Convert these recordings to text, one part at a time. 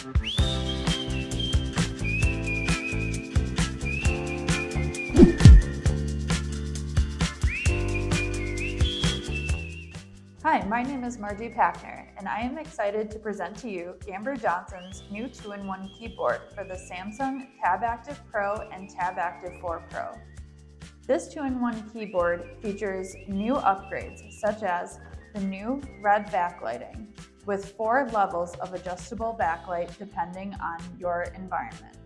Hi, my name is Margie Pachner, and I am excited to present to you Gamber-Johnson's new 2-in-1 keyboard for the Samsung Tab Active4 and Tab Active4 Pro. This 2-in-1 keyboard features new upgrades such as the new red backlighting with 4 levels of adjustable backlight depending on your environment.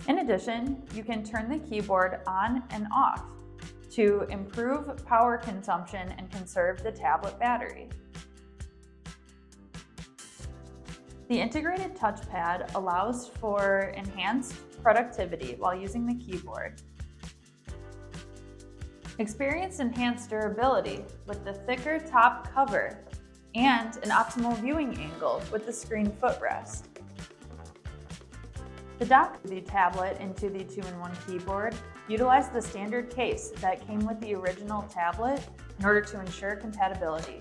In addition, you can turn the keyboard on and off to improve power consumption and conserve the tablet battery. The integrated touchpad allows for enhanced productivity while using the keyboard. Experience enhanced durability with the thicker top cover and an optimal viewing angle with the screen footrest. To dock the tablet into the 2-in-1 keyboard, utilize the standard case that came with the original tablet in order to ensure compatibility.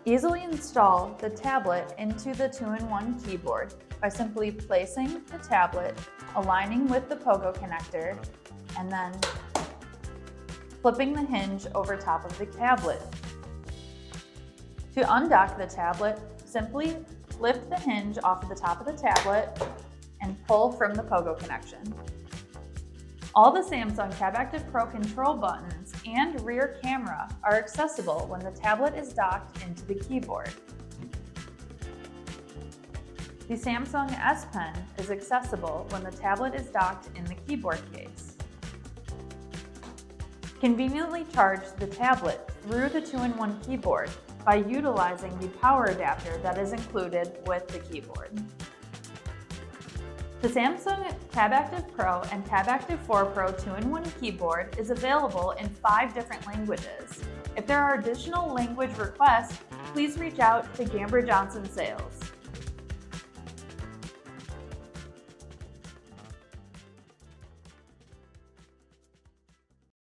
Easily install the tablet into the 2-in-1 keyboard by simply placing the tablet, aligning with the pogo connector, and then flipping the hinge over top of the tablet. To undock the tablet, simply lift the hinge off of the top of the tablet and pull from the pogo connection. All the Samsung Tab Active Pro control buttons and rear camera are accessible when the tablet is docked into the keyboard. The Samsung S Pen is accessible when the tablet is docked in the keyboard case. Conveniently charge the tablet through the 2-in-1 keyboard by utilizing the power adapter that is included with the keyboard. The Samsung Tab Active Pro and Tab Active4 Pro 2-in-1 keyboard is available in 5 different languages. If there are additional language requests, please reach out to Gamber-Johnson Sales.